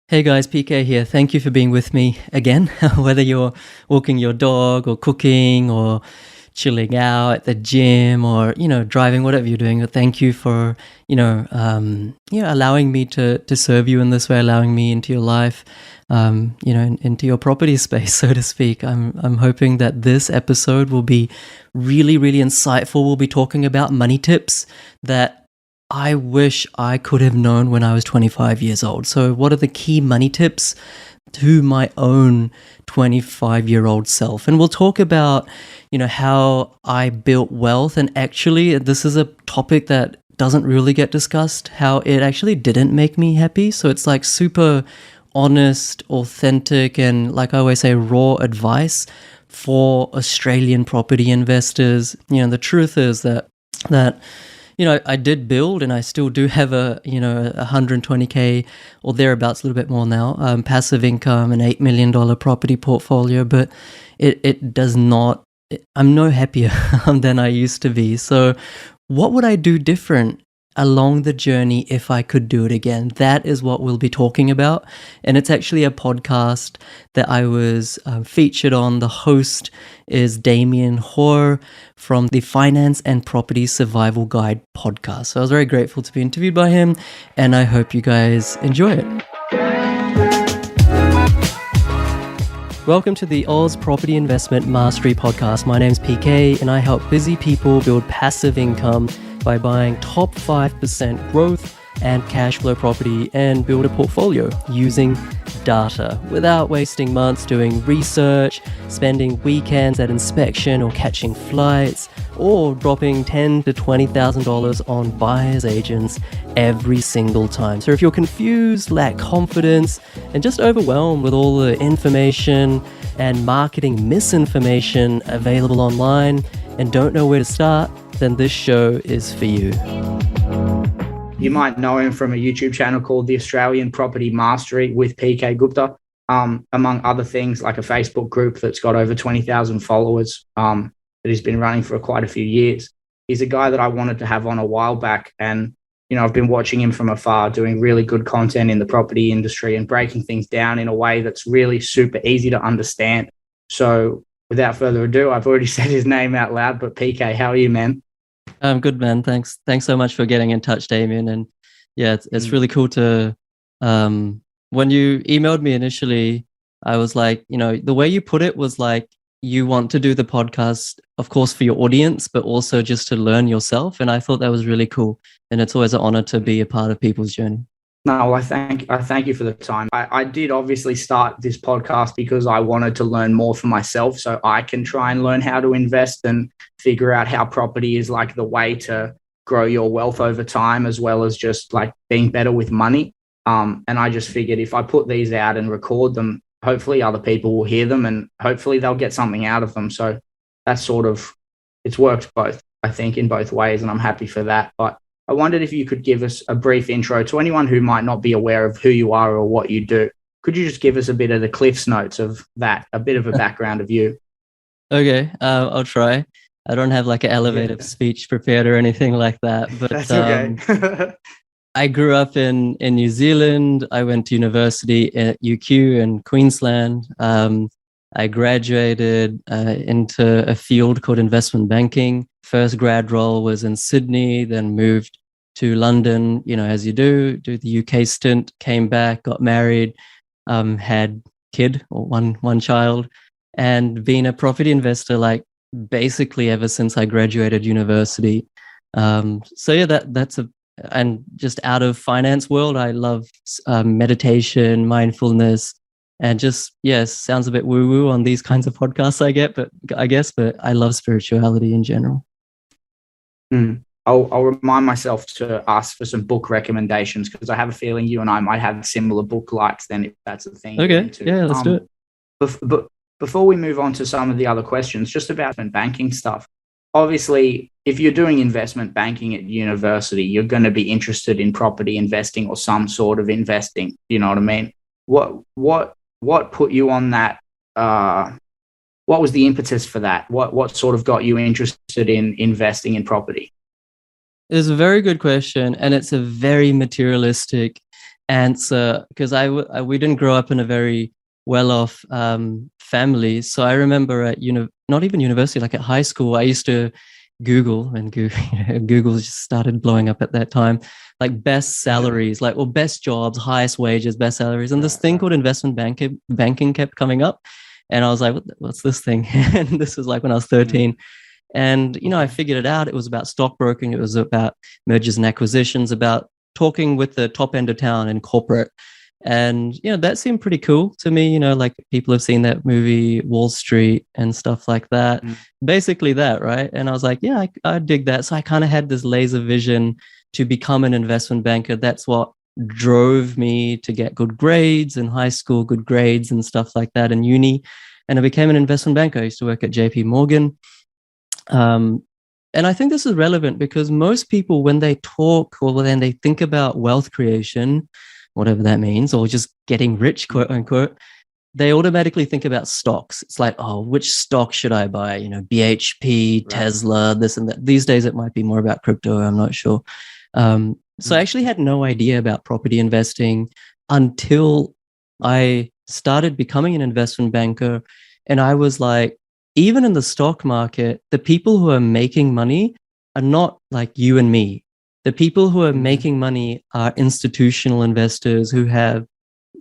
Hey guys, PK here. Thank you for being with me again. Whether you're walking your dog or cooking or chilling out at the gym or driving, whatever you're doing. But thank you for allowing me to serve you in this way, allowing me into your life, into your property space, so to speak. I'm hoping that this episode will be really, really insightful. We'll be talking about money tips that I wish I could have known when I was 25 years old. So what are the key money tips to my own 25-year-old self? And we'll talk about, how I built wealth. And actually, this is a topic that doesn't really get discussed, how it actually didn't make me happy. So it's like super honest, authentic, and like I always say, raw advice for Australian property investors. The truth is that I did build, and I still do have a 120K or thereabouts, a little bit more now, passive income, an $8 million property portfolio, but it does not, I'm no happier than I used to be. So what would I do different along the journey if I could do it again? That is what we'll be talking about. And it's actually a podcast that I was featured on. The host is Damian, Hoar, from the Finance and Property Survival Guide podcast. So I was very grateful to be interviewed by him, and I hope you guys enjoy it. Welcome to the Oz Property Investment Mastery podcast. My name's PK, and I help busy people build passive income by buying top 5% growth and cash flow property and build a portfolio using data without wasting months doing research, spending weekends at inspection or catching flights, or dropping $10,000 to $20,000 on buyer's agents every single time. So if you're confused, lack confidence, and just overwhelmed with all the information and marketing misinformation available online and don't know where to start, then this show is for you. You might know him from a YouTube channel called The Australian Property Mastery with PK Gupta, among other things, like a Facebook group that's got over 20,000 followers that he's been running for quite a few years. He's a guy that I wanted to have on a while back, and I've been watching him from afar doing really good content in the property industry and breaking things down in a way that's really super easy to understand. So without further ado, I've already said his name out loud, but PK, how are you, man? I'm good, man. Thanks so much for getting in touch, Damian. And yeah, it's really cool to, when you emailed me initially, I was like, the way you put it was like, you want to do the podcast, of course, for your audience, but also just to learn yourself. And I thought that was really cool. And it's always an honor to be a part of people's journey. No, I thank you for the time. I did obviously start this podcast because I wanted to learn more for myself, so I can try and learn how to invest and figure out how property is like the way to grow your wealth over time, as well as just like being better with money. And I just figured if I put these out and record them, hopefully other people will hear them and hopefully they'll get something out of them. So that's it's worked both, I think, in both ways, and I'm happy for that. But I wondered if you could give us a brief intro to anyone who might not be aware of who you are or what you do. Could you just give us a bit of the Cliff's Notes of that, a bit of a background of you? Okay, I'll try. I don't have like an elevator speech prepared or anything like that. But that's okay. I grew up in New Zealand. I went to university at UQ in Queensland. I graduated into a field called investment banking. First grad role was in Sydney, then moved to London, as you do the UK stint, came back, got married, had kid or one child, and been a property investor like basically ever since I graduated university. So yeah, and just out of finance world, I love meditation, mindfulness, and just, yes, sounds a bit woo-woo on these kinds of podcasts I guess, but I love spirituality in general. I'll remind myself to ask for some book recommendations because I have a feeling you and I might have similar book likes then, if that's the thing. Okay, yeah, let's do it. But before we move on to some of the other questions, just about banking stuff. Obviously, if you're doing investment banking at university, you're going to be interested in property investing or some sort of investing. You know what I mean? What put you on that? What was the impetus for that? What sort of got you interested in investing in property? It's a very good question, and it's a very materialistic answer because we didn't grow up in a very well-off family. So I remember at not even university, like at high school, I used to Google, and Google just started blowing up at that time, like best salaries, like, or best jobs, highest wages, best salaries, and this thing called investment banking kept coming up, and I was like, what's this thing? And this was like when I was 13. And, I figured it out. It was about stockbroking. It was about mergers and acquisitions, about talking with the top end of town in corporate. And, that seemed pretty cool to me. Like people have seen that movie Wall Street and stuff like that. Basically that, right? And I was like, yeah, I dig that. So I kind of had this laser vision to become an investment banker. That's what drove me to get good grades in high school, good grades and stuff like that in uni. And I became an investment banker. I used to work at JP Morgan. And I think this is relevant because most people, when they talk or when they think about wealth creation, whatever that means, or just getting rich, quote unquote, they automatically think about stocks. It's like, oh, which stock should I buy? BHP, right. Tesla, this and that. These days, it might be more about crypto. I'm not sure. So I actually had no idea about property investing until I started becoming an investment banker. And I was like, even in the stock market, the people who are making money are not like you and me. The people who are making money are institutional investors who have,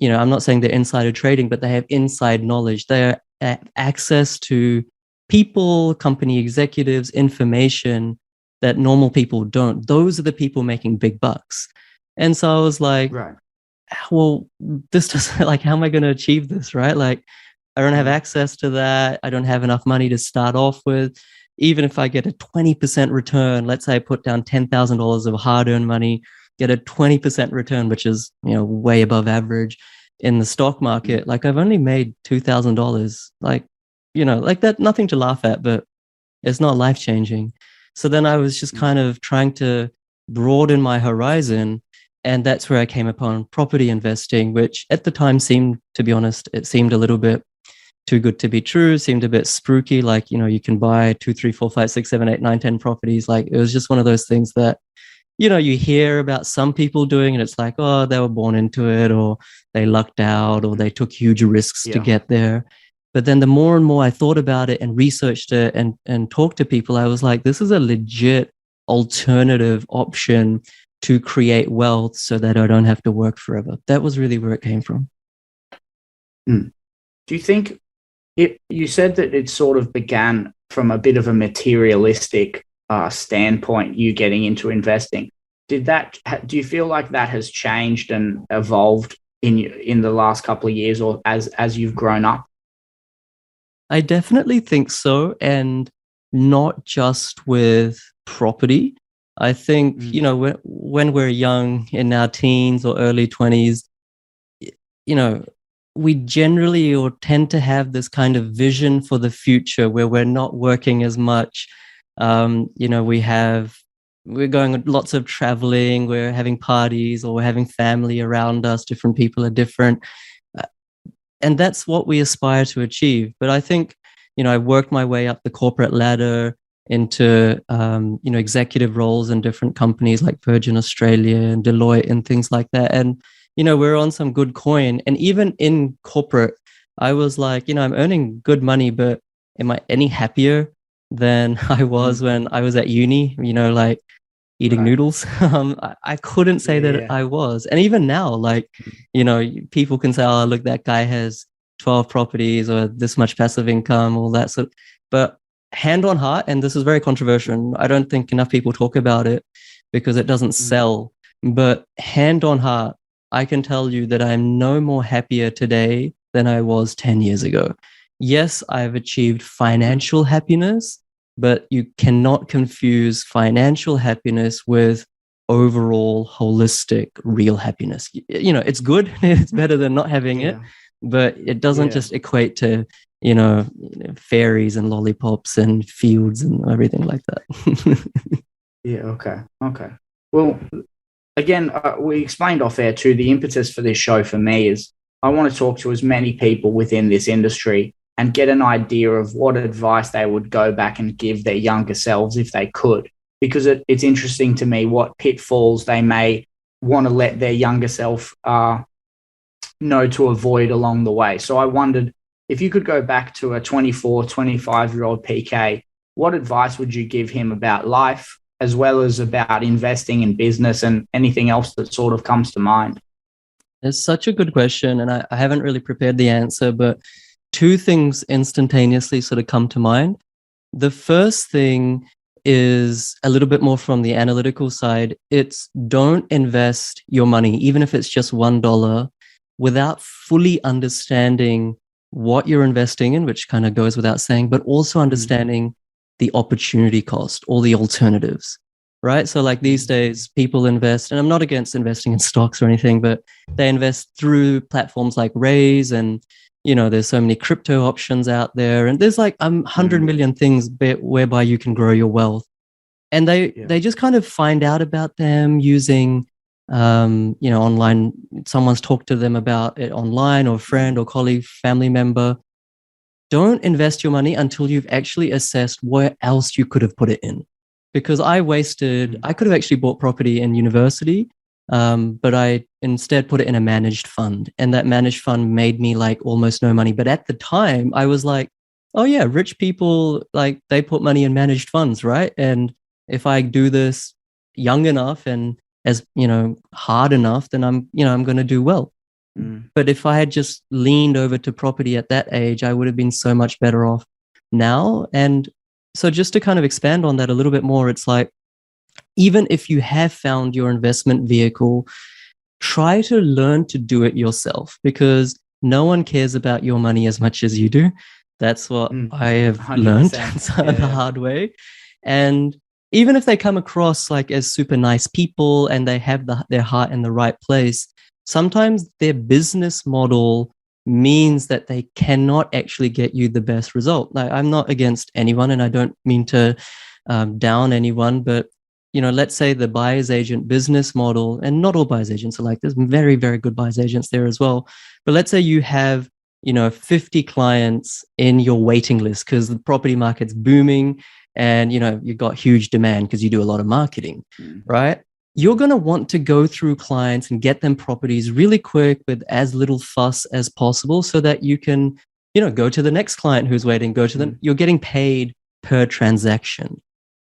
I'm not saying they're insider trading, but they have inside knowledge. They have access to people, company executives, information that normal people don't. Those are the people making big bucks. And so I was like, right. Well, this doesn't, like, how am I going to achieve this, right? Like, I don't have access to that. I don't have enough money to start off with. Even if I get a 20% return, let's say I put down $10,000 of hard-earned money, get a 20% return, which is, way above average in the stock market. Like I've only made $2,000. Like, like that, nothing to laugh at, but it's not life-changing. So then I was just kind of trying to broaden my horizon. And that's where I came upon property investing, which at the time seemed, to be honest, it seemed a little bit too good to be true, seemed a bit spooky. Like, you can buy 2, 3, 4, 5, 6, 7, 8, 9, 10 properties. Like it was just one of those things that, you hear about some people doing and it's like, oh, they were born into it, or they lucked out, or they took huge risks to get there. But then the more and more I thought about it and researched it and talked to people, I was like, this is a legit alternative option to create wealth so that I don't have to work forever. That was really where it came from. Do you think you said that it sort of began from a bit of a materialistic standpoint, you getting into investing? Do you feel like that has changed and evolved in the last couple of years, or as you've grown up? I definitely think so, and not just with property. I think, when we're young in our teens or early 20s, we generally or tend to have this kind of vision for the future where we're not working as much. We're going on lots of traveling, we're having parties, or we're having family around us. Different people are different. And that's what we aspire to achieve. But I think, I worked my way up the corporate ladder into, executive roles in different companies like Virgin Australia and Deloitte and things like that. And, we're on some good coin. And even in corporate, I was like, I'm earning good money, but am I any happier than I was when I was at uni, like eating noodles? I couldn't say that I was. And even now, like, people can say, oh, look, that guy has 12 properties or this much passive income, all that sort of, but hand on heart, and this is very controversial, I don't think enough people talk about it because it doesn't sell, but hand on heart, I can tell you that I'm no more happier today than I was 10 years ago. Yes, I've achieved financial happiness, but you cannot confuse financial happiness with overall holistic real happiness. It's good. It's better than not having it, but it doesn't just equate to, fairies and lollipops and fields and everything like that. Okay. Well, again, we explained off air too, the impetus for this show for me is I want to talk to as many people within this industry and get an idea of what advice they would go back and give their younger selves if they could, because it's interesting to me what pitfalls they may want to let their younger self know to avoid along the way. So I wondered if you could go back to a 24, 25-year-old PK, what advice would you give him about life, as well as about investing in business and anything else that sort of comes to mind? It's such a good question, and I haven't really prepared the answer, but two things instantaneously sort of come to mind. The first thing is a little bit more from the analytical side. It's don't invest your money, even if it's just $1, without fully understanding what you're investing in, which kind of goes without saying, but also understanding the opportunity cost or the alternatives, right? So like these days, people invest, and I'm not against investing in stocks or anything, but they invest through platforms like Raise, and there's so many crypto options out there, and there's like 100 million things whereby you can grow your wealth. And they just kind of find out about them using online. Someone's talked to them about it online, or a friend or colleague, family member. Don't invest your money until you've actually assessed where else you could have put it in. Because I could have actually bought property in university, but I instead put it in a managed fund. And that managed fund made me like almost no money. But at the time I was like, oh yeah, rich people, like they put money in managed funds, right? And if I do this young enough and as hard enough, then I'm going to do well. But if I had just leaned over to property at that age, I would have been so much better off now. And so just to kind of expand on that a little bit more, it's like, even if you have found your investment vehicle, try to learn to do it yourself, because no one cares about your money as much as you do. That's what I have 100%. Learned the hard way. And even if they come across like as super nice people and they have their heart in the right place, sometimes their business model means that they cannot actually get you the best result. Like, I'm not against anyone, and I don't mean to down anyone, but let's say the buyer's agent business model, and not all buyer's agents are like this. Very, very good buyer's agents there as well. But let's say you have 50 clients in your waiting list because the property market's booming, and you've got huge demand because you do a lot of marketing, right? You're going to want to go through clients and get them properties really quick with as little fuss as possible, so that you can, go to the next client who's waiting, go to them. You're getting paid per transaction.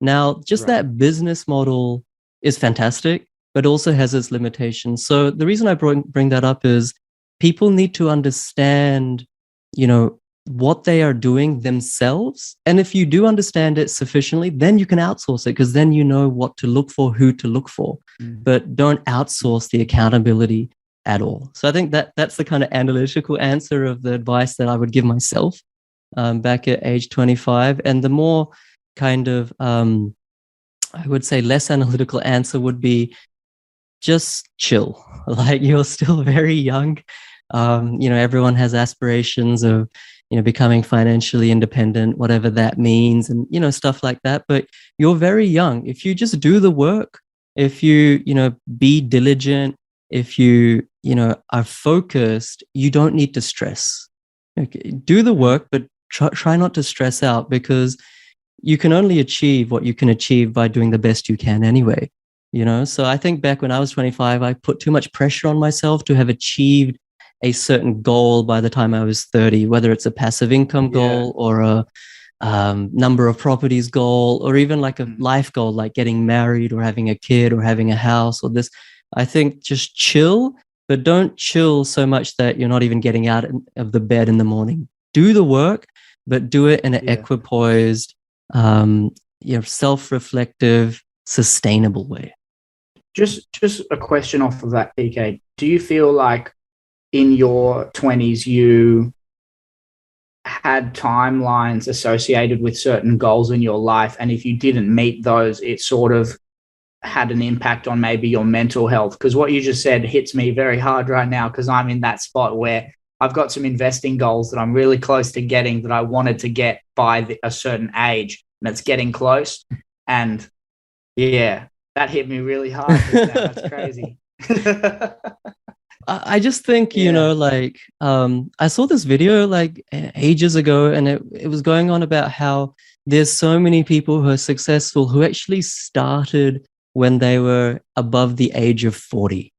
Now, just that business model is fantastic, but also has its limitations. So the reason I bring that up is people need to understand, what they are doing themselves. And if you do understand it sufficiently, then you can outsource it, because then you know what to look for, who to look for. But don't outsource the accountability at all. So I think that's the kind of analytical answer of the advice that I would give myself back at age 25. And the more kind of, I would say less analytical answer would be just chill. Like, you're still very young. Everyone has aspirations of, becoming financially independent, whatever that means, and, stuff like that. But you're very young. If you just do the work, if you, be diligent, if you, are focused, you don't need to stress. Okay, do the work, but try not to stress out, because you can only achieve what you can achieve by doing the best you can anyway. So I think back when I was 25, I put too much pressure on myself to have achieved a certain goal by the time I was 30, whether it's a passive income goal or a number of properties goal, or even like a life goal, like getting married or having a kid or having a house or this. I think just chill, but don't chill so much that you're not even getting out of the bed in the morning. Do the work, but do it in an equipoised, self-reflective, sustainable way. Just a question off of that, PK. Do you feel like in your 20s you had timelines associated with certain goals in your life, and if you didn't meet those, it sort of had an impact on maybe your mental health? Because what you just said hits me very hard right now, because I'm in that spot where I've got some investing goals that I'm really close to getting, that I wanted to get by a certain age, and it's getting close. And that hit me really hard. That's crazy. I just think, I saw this video like ages ago, and it was going on about how there's so many people who are successful who actually started when they were above the age of 40.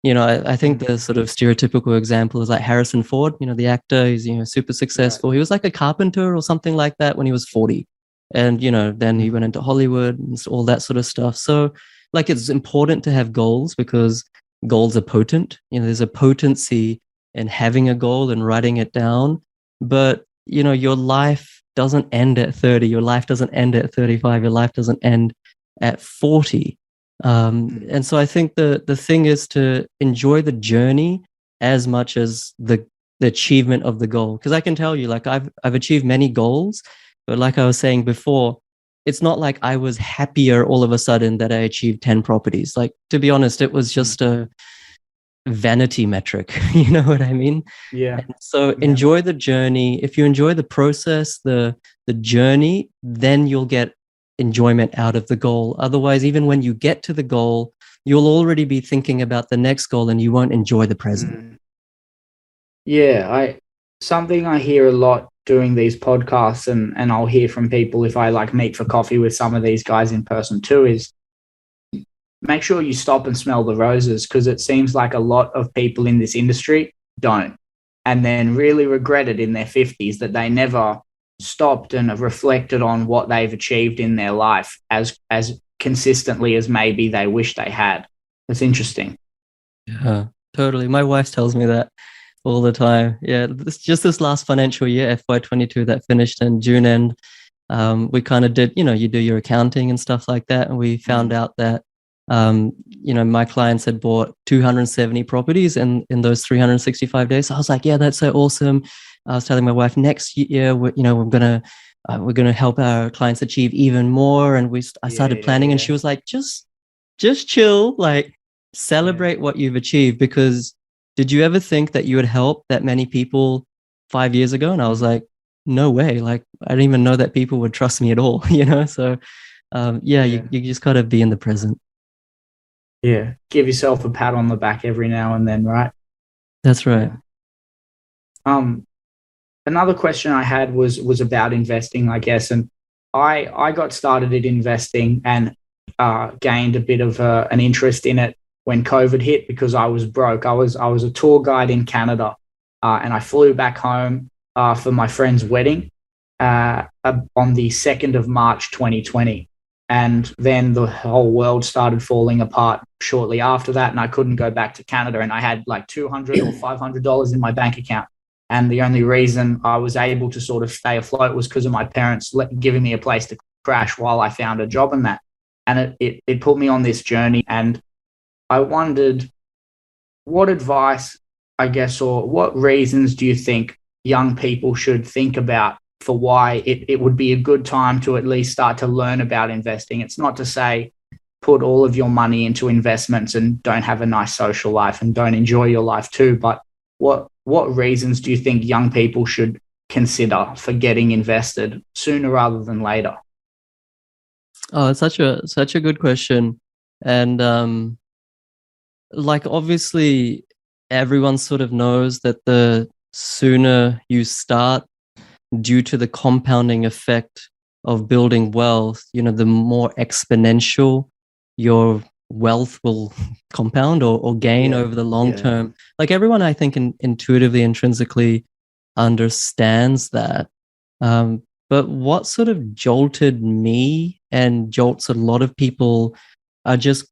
I think the sort of stereotypical example is like Harrison Ford, the actor. He's, super successful. He was like a carpenter or something like that when he was 40. And, then he went into Hollywood and all that sort of stuff. So like, it's important to have goals because goals are potent. There's a potency in having a goal and writing it down. But, your life doesn't end at 30. Your life doesn't end at 35. Your life doesn't end at 40. And so I think the thing is to enjoy the journey as much as the achievement of the goal. Because I can tell you, like I've achieved many goals, but like I was saying before, it's not like I was happier all of a sudden that I achieved 10 properties. Like, to be honest, it was just a vanity metric. You know what I mean? Yeah. And so enjoy the journey. If you enjoy the process, the journey, then you'll get enjoyment out of the goal. Otherwise, even when you get to the goal, you'll already be thinking about the next goal and you won't enjoy the present. Yeah, something I hear a lot doing these podcasts, and I'll hear from people if I like meet for coffee with some of these guys in person too, is make sure you stop and smell the roses, because it seems like a lot of people in this industry don't, and then really regret it in their 50s that they never stopped and have reflected on what they've achieved in their life as consistently as maybe they wish they had. It's interesting. Yeah, totally. My wife tells me that all the time. Yeah, this last financial year, FY22, that finished in June end, we kind of did, you do your accounting and stuff like that, and we found out that my clients had bought 270 properties in those 365 days. So I was like, yeah, that's so awesome. I was telling my wife, next year, we're gonna help our clients achieve even more. And I started planning, and she was like, just chill, like celebrate what you've achieved. Because did you ever think that you would help that many people 5 years ago? And I was like, no way. Like, I didn't even know that people would trust me at all. So you just gotta be in the present. Yeah, give yourself a pat on the back every now and then, right? That's right. Another question I had was about investing, I guess, and I got started at investing and gained a bit of an interest in it when COVID hit, because I was broke. I was a tour guide in Canada, and I flew back home for my friend's wedding on the 2nd of March 2020. And then the whole world started falling apart shortly after that, and I couldn't go back to Canada, and I had like $200 or $500 in my bank account. And the only reason I was able to sort of stay afloat was because of my parents giving me a place to crash while I found a job in that. And it put me on this journey. And I wondered, what advice, I guess, or what reasons do you think young people should think about for why it would be a good time to at least start to learn about investing? It's not to say put all of your money into investments and don't have a nice social life and don't enjoy your life too, but what reasons do you think young people should consider for getting invested sooner rather than later? Oh, it's such a good question. And like, obviously everyone sort of knows that the sooner you start, due to the compounding effect of building wealth, the more exponential your wealth will compound or gain over the long term. Like, everyone, I think, intuitively, intrinsically understands that. But what sort of jolted me and jolts a lot of people are just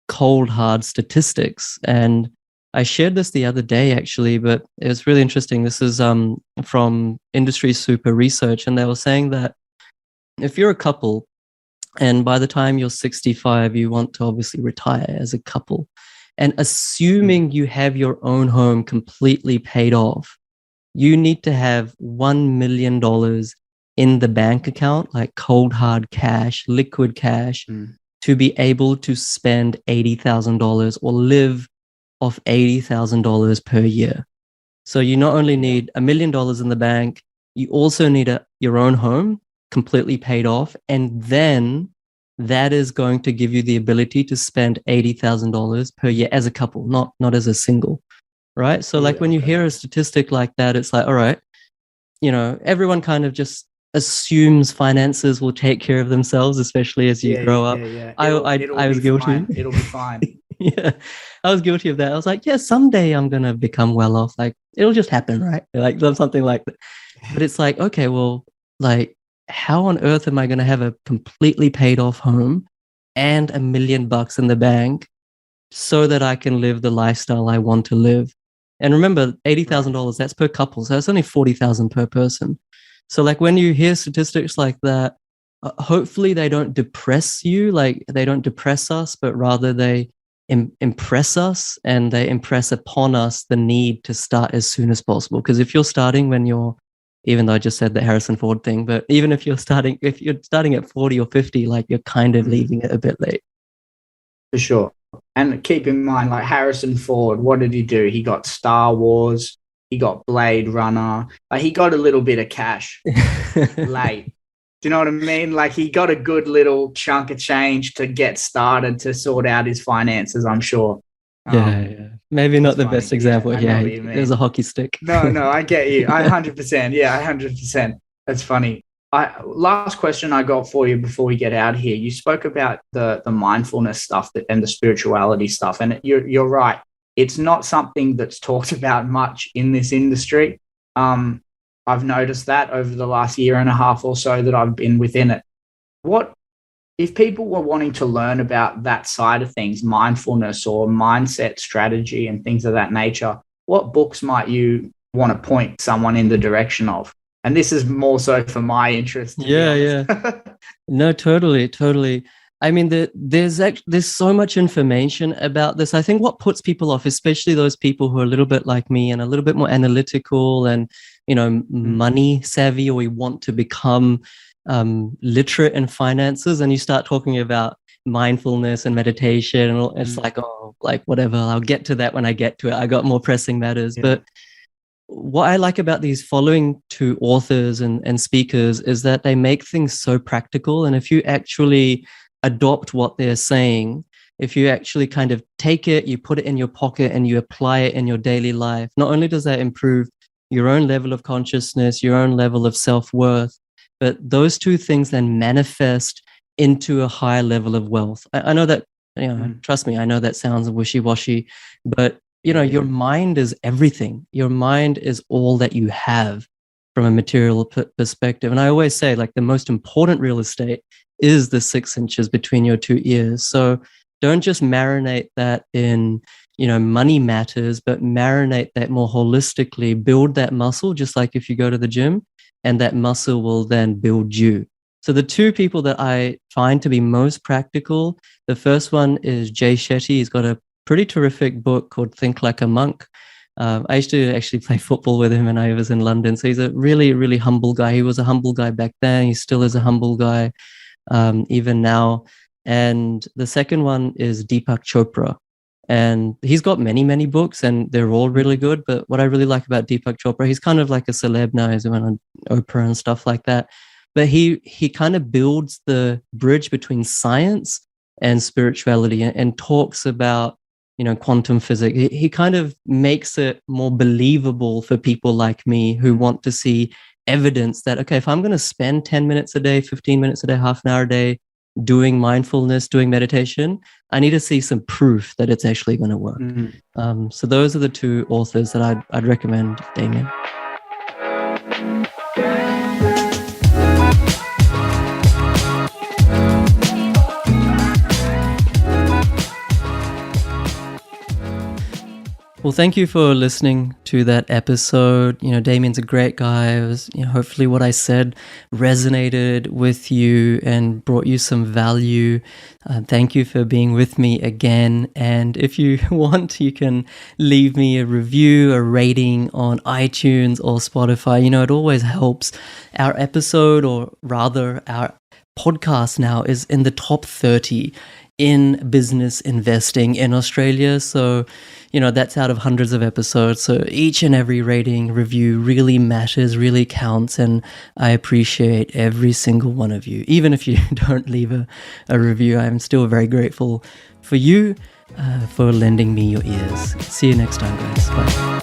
cold, hard statistics. And I shared this the other day, actually, but it was really interesting. This is from Industry Super Research, and they were saying that if you're a couple, and by the time you're 65, you want to obviously retire as a couple, and assuming you have your own home completely paid off, you need to have $1 million in the bank account, like cold hard cash, liquid cash, to be able to spend $80,000 or live off $80,000 per year. So you not only need $1 million in the bank, you also need your own home completely paid off. And then that is going to give you the ability to spend $80,000 per year as a couple, not as a single, right? So like when you hear a statistic like that, it's like, all right, everyone kind of just assumes finances will take care of themselves, especially as you grow up. Yeah. I was guilty. It'll be fine. Yeah, I was guilty of that. I was like, yeah, someday I'm gonna become well off. Like it'll just happen, right? Like something like that. But it's like, okay, well, like how on earth am I gonna have a completely paid off home and $1 million in the bank so that I can live the lifestyle I want to live? And remember, $80,000, that's per couple. So that's only 40,000 per person. So like when you hear statistics like that, hopefully they don't depress you, like they don't depress us, but rather they impress us, and they impress upon us the need to start as soon as possible. Because if you're starting when you're, even though I just said the Harrison Ford thing, but even if you're starting at 40 or 50, like you're kind of leaving it a bit late. For sure. And keep in mind, like Harrison Ford, what did he do? He got Star Wars, he got Blade Runner, like he got a little bit of cash late. Do you know what I mean? Like he got a good little chunk of change to get started to sort out his finances, I'm sure. Yeah. Maybe not the funny. best example. Yeah, it was a hockey stick. No, I get you. 100%. Yeah, 100%. That's funny. Last question I got for you before we get out of here. You spoke about the mindfulness stuff and the spirituality stuff, and you're right. It's not something that's talked about much in this industry. I've noticed that over the last year and a half or so that I've been within it. What if people were wanting to learn about that side of things, mindfulness or mindset strategy and things of that nature? What books might you want to point someone in the direction of? And this is more so for my interest. Yeah. No, totally. I mean, there's so much information about this. I think what puts people off, especially those people who are a little bit like me and a little bit more analytical and, money savvy, or we want to become literate in finances, and you start talking about mindfulness and meditation, and it's like, oh, like whatever, I'll get to that when I get to it. I got more pressing matters. Yeah. But what I like about these following two authors and speakers is that they make things so practical. And if you actually adopt what they're saying, if you actually kind of take it, you put it in your pocket and you apply it in your daily life, not only does that improve your own level of consciousness, your own level of self-worth, but those two things then manifest into a higher level of wealth. I know that, trust me, I know that sounds wishy-washy, but your mind is everything. Your mind is all that you have from a material perspective. And I always say, like, the most important real estate is the 6 inches between your two ears. So don't just marinate that in, money matters, but marinate that more holistically, build that muscle, just like if you go to the gym, and that muscle will then build you. So the two people that I find to be most practical, the first one is Jay Shetty. He's got a pretty terrific book called Think Like a Monk. I used to actually play football with him when I was in London. So he's a really, really humble guy. He was a humble guy back then. He still is a humble guy, even now. And the second one is Deepak Chopra. And he's got many, many books, and they're all really good. But what I really like about Deepak Chopra, he's kind of like a celeb now. He's went on Oprah and stuff like that. But he kind of builds the bridge between science and spirituality, and talks about, quantum physics. He kind of makes it more believable for people like me who want to see evidence that, okay, if I'm going to spend 10 minutes a day, 15 minutes a day, half an hour a day doing mindfulness, doing meditation, I need to see some proof that it's actually going to work. So those are the two authors that I'd recommend, Damian. Well, thank you for listening to that episode. Damian's a great guy. It was, hopefully what I said resonated with you and brought you some value. Thank you for being with me again. And if you want, you can leave me a review, a rating on iTunes or Spotify. It always helps. Our episode, or rather our podcast now, is in the top 30 in business investing in Australia. So, that's out of hundreds of episodes. So each and every rating, review really matters, really counts. And I appreciate every single one of you. Even if you don't leave a review, I'm still very grateful for you, for lending me your ears. See you next time, guys. Bye.